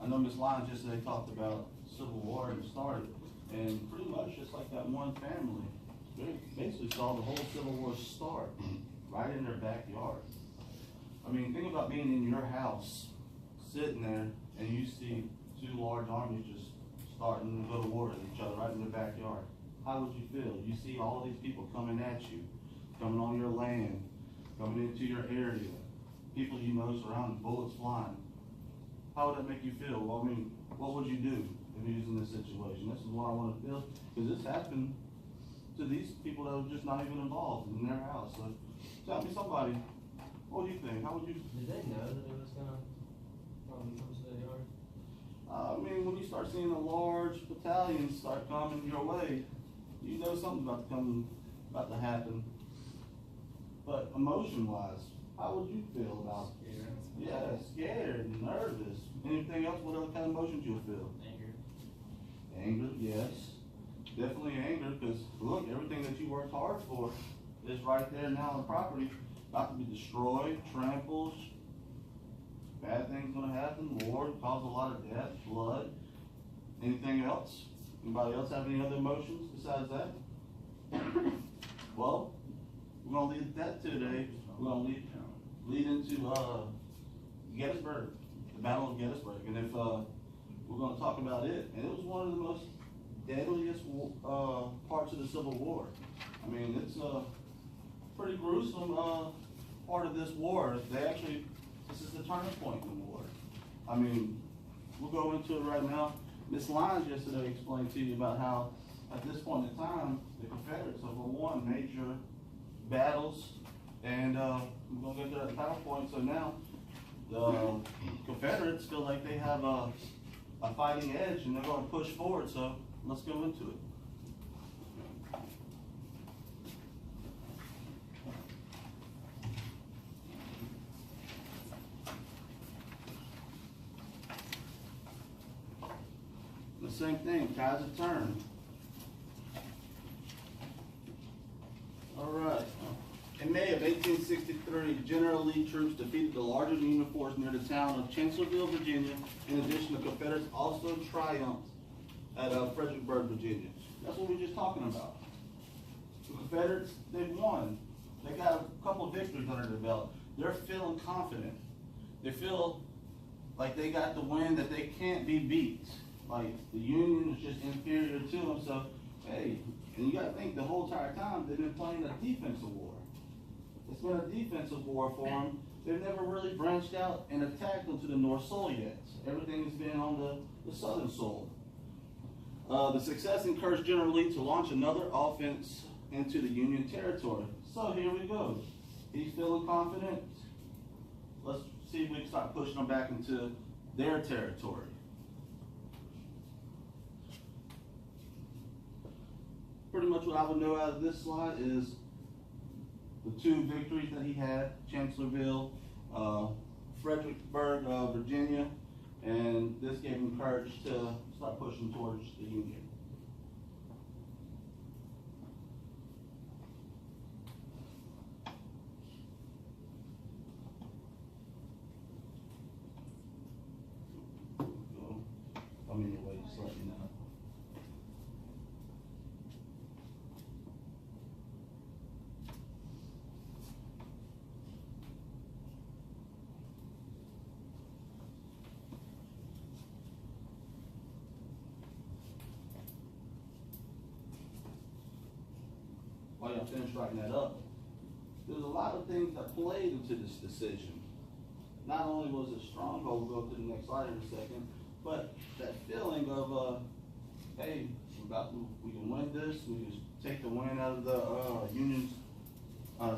know Ms. Lyons yesterday talked about Civil War and started, and pretty much just like that one family, they basically saw the whole Civil War start right in their backyard. I mean, think about being in your house, sitting there, and you see two large armies just starting to go to war with each other right in their backyard. How would you feel? You see all these people coming at you, coming on your land, coming into your area, people you know surrounded, bullets flying. How would that make you feel? Well, I mean, what would you do if you was in this situation? This is what I want to feel, because this happened to these people that were just not even involved in their house. So tell me somebody, what do you think? How would you? Did they know that it was gonna probably come to their yard? I mean, when you start seeing a large battalion start coming your way, you know something's about to happen. But emotion-wise, how would you feel about it? Scared. Yeah, scared, nervous. Anything else? What other kind of emotions you feel? Anger. Anger, yes. Definitely anger, because look, everything that you worked hard for is right there now on the property, about to be destroyed, trampled. Bad things gonna happen. War, cause a lot of death, blood. Anything else? Anybody else have any other emotions besides that? Well, we're gonna lead that today. We're gonna lead into Gettysburg, the Battle of Gettysburg, and if we're gonna talk about it, and it was one of the most deadliest parts of the Civil War. I mean, it's a pretty gruesome part of this war. This is the turning point in the war. I mean, we'll go into it right now. Ms. Lyons yesterday explained to you about how, at this point in time, the Confederates have won major battles, and we're going to get to that PowerPoint. So now, the Confederates feel like they have a fighting edge, and they're going to push forward, so let's go into it. The same thing, tides have turned. All right. In May of 1863, General Lee troops defeated the largest Union force near the town of Chancellorsville, Virginia. In addition, the Confederates also triumphed at Fredericksburg, Virginia. That's what we were just talking about. The Confederates, they won. They got a couple of victories under their belt. They're feeling confident. They feel like they got the win, that they can't be beat. Like the Union is just inferior to them. So, hey, and you got to think the whole entire time they've been playing a defensive war. It's been a defensive war for them. They've never really branched out and attacked them to the North Soil yet. Everything has been on the southern soil. The success encouraged General Lee to launch another offense into the Union territory. So here we go. He's feeling confident. Let's see if we can start pushing them back into their territory. Pretty much what I would know out of this slide is the two victories that he had, Chancellorsville, Fredericksburg, Virginia, and this gave him courage to start pushing towards the Union. I'm in your way, just let me know. While y'all finish writing that up, there's a lot of things that played into this decision. Not only was it stronghold, we'll go to the next slide in a second, but that feeling of, hey, we can win this, we can take the wind out of the Union's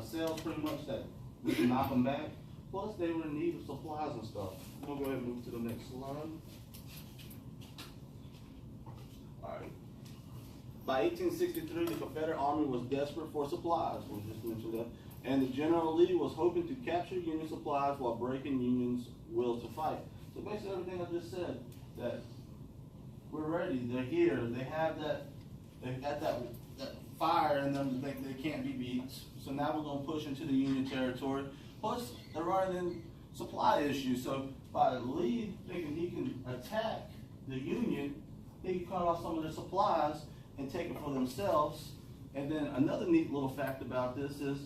sails pretty much, that we can knock them back. Plus, they were in need of supplies and stuff. We'll go ahead and move to the next slide. All right. By 1863, the Confederate Army was desperate for supplies, we just mentioned that, and the General Lee was hoping to capture Union supplies while breaking Union's will to fight. So basically everything I just said, that we're ready, they're here, they have that, they've got that fire in them to think they can't be beat. So now we're going to push into the Union territory. Plus, they're running in supply issues, so by Lee thinking he can attack the Union, he can cut off some of their supplies and take it for themselves. And then another neat little fact about this is,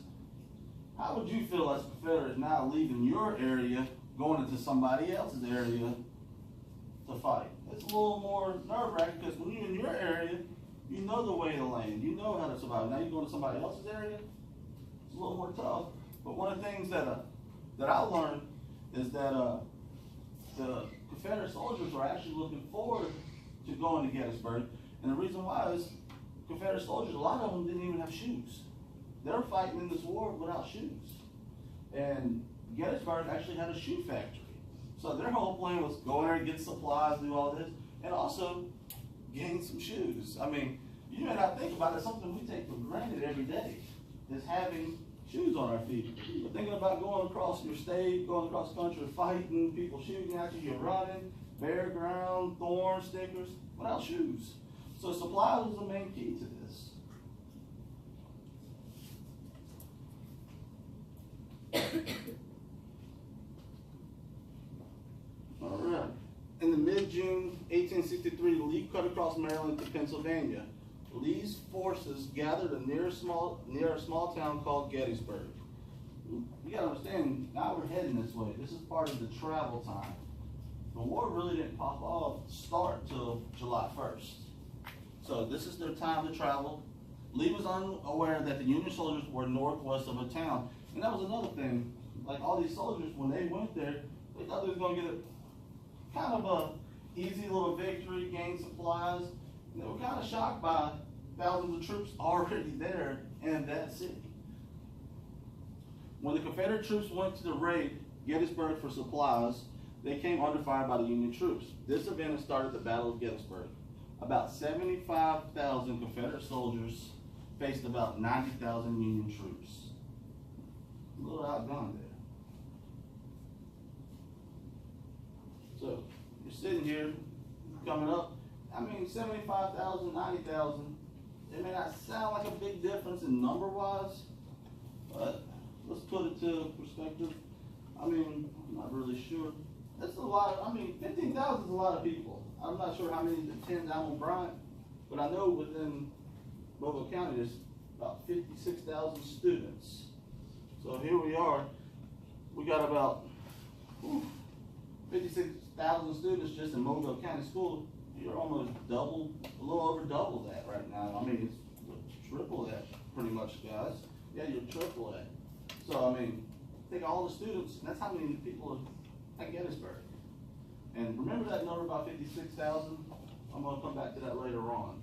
how would you feel as a Confederate now leaving your area, going into somebody else's area to fight? It's a little more nerve-wracking because when you're in your area, you know the way of the land, you know how to survive. Now you go to somebody else's area, it's a little more tough. But one of the things that I learned is that the Confederate soldiers were actually looking forward to going to Gettysburg, and the reason why is Confederate soldiers, a lot of them didn't even have shoes. They were fighting in this war without shoes. And Gettysburg actually had a shoe factory. So their whole plan was go in there, get supplies, do all this, and also gain some shoes. I mean, you may not think about it, something we take for granted every day is having shoes on our feet. But thinking about going across your state, going across the country, fighting, people shooting at you, you're running, bare ground, thorns, stickers, without shoes. So supplies was the main key to this. All right. In the mid-June 1863, Lee cut across Maryland to Pennsylvania. Lee's forces gathered near a small town called Gettysburg. You gotta understand, now we're heading this way. This is part of the travel time. The war really didn't start till July 1st. So this is their time to travel. Lee was unaware that the Union soldiers were northwest of a town. And that was another thing. Like all these soldiers, when they went there, they thought they was gonna get a kind of a easy little victory, gain supplies. And they were kind of shocked by thousands of troops already there in that city. When the Confederate troops went to the raid Gettysburg for supplies, they came under fire by the Union troops. This event started the Battle of Gettysburg. About 75,000 Confederate soldiers faced about 90,000 Union troops. A little outgunned there. So, you're sitting here, coming up, I mean, 75,000, 90,000, it may not sound like a big difference in number-wise, but let's put it to perspective. I mean, I'm not really sure. That's a lot, 15,000 is a lot of people. I'm not sure how many attend Alma Bryant, but I know within Mobile County there's about 56,000 students. So here we are, we got about 56,000 students just in Mobile County School. You're almost double, a little over double that right now. I mean, it's triple that pretty much, guys. Yeah, you're triple that. So, I mean, take all the students, and that's how many people are at Gettysburg. And remember that number about 56,000? I'm going to come back to that later on.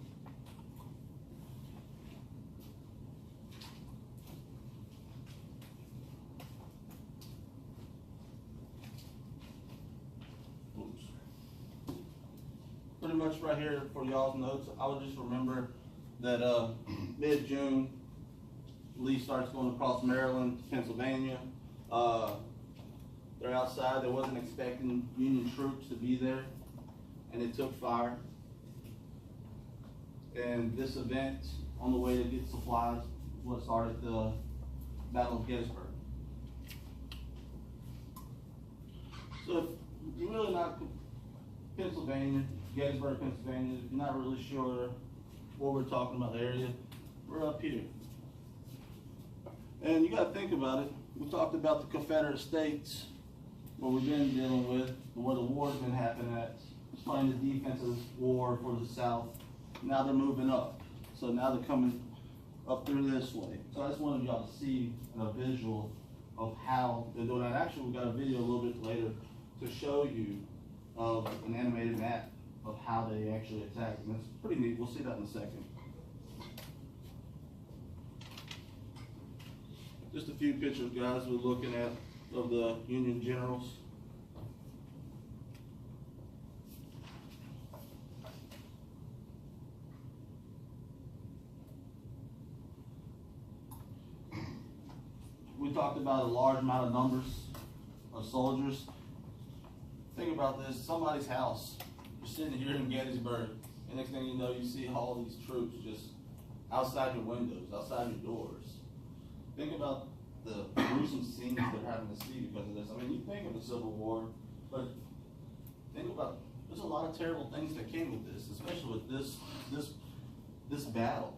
Oops. Pretty much right here for y'all's notes, I would just remember that mid-June, Lee starts going across Maryland to Pennsylvania. They're outside. They wasn't expecting Union troops to be there, and it took fire. And this event on the way to get supplies is what started the Battle of Gettysburg. So if you're really not Pennsylvania, Gettysburg, Pennsylvania, if you're not really sure what we're talking about, the area, we're up here. And you got to think about it. We talked about the Confederate States, what we've been dealing with, where the war's been happening at, playing the defensive war for the South. Now they're moving up. So now they're coming up through this way. So I just wanted y'all to see a visual of how they're doing that. Actually, we got a video a little bit later to show you of an animated map of how they actually attack. And it's pretty neat. We'll see that in a second. Just a few pictures, guys, we're looking at of the Union generals. We talked about a large amount of numbers of soldiers. Think about this, somebody's house. You're sitting here in Gettysburg, and next thing you know, you see all these troops just outside your windows, outside your doors. Think about the gruesome scenes they're having to see because of this. I mean, you think of the Civil War, But think about, there's a lot of terrible things that came with this, especially with this battle.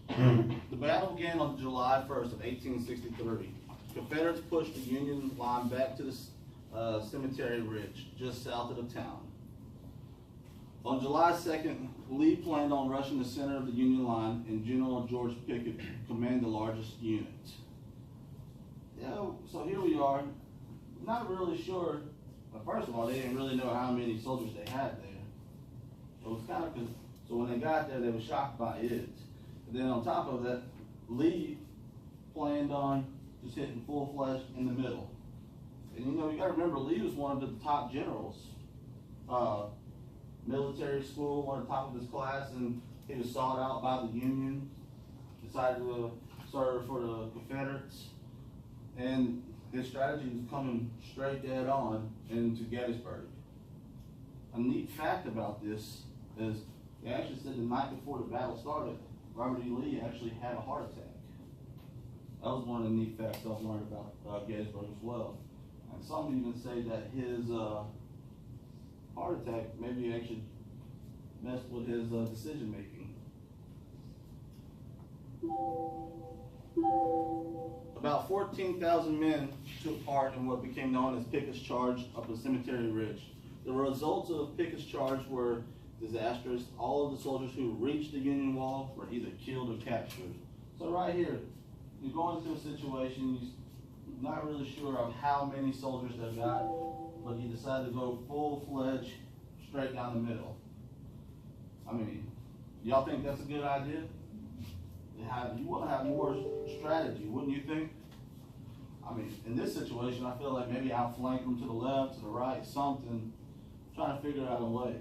The battle began on July 1st of 1863. Confederates pushed the Union line back to the Cemetery Ridge, just south of the town. On July 2nd, Lee planned on rushing the center of the Union line, and General George Pickett commanded the largest unit. So here we are, not really sure. But first of all, they didn't really know how many soldiers they had there. So it was kind of, so when they got there, they were shocked by it. And then on top of that, Lee planned on just hitting full-fledged in the middle. And you know, you gotta remember, Lee was one of the top generals. Military school, one of the top of his class, and he was sought out by the Union, decided to serve for the Confederates, and his strategy was coming straight dead on into Gettysburg. A neat fact about this is, they actually said the night before the battle started, Robert E. Lee actually had a heart attack. That was one of the neat facts I've learned about Gettysburg as well. And some even say that his heart attack maybe actually messed with his decision making. About 14,000 men took part in what became known as Pickett's Charge up the Cemetery Ridge. The results of Pickett's Charge were disastrous. All of the soldiers who reached the Union Wall were either killed or captured. So right here, you go into a situation, you're not really sure of how many soldiers they've got, but you decide to go full-fledged straight down the middle. I mean, y'all think that's a good idea? You want to have more strategy, wouldn't you think? I mean, in this situation, I feel like maybe outflank them to the left, to the right, something, trying to figure out a way.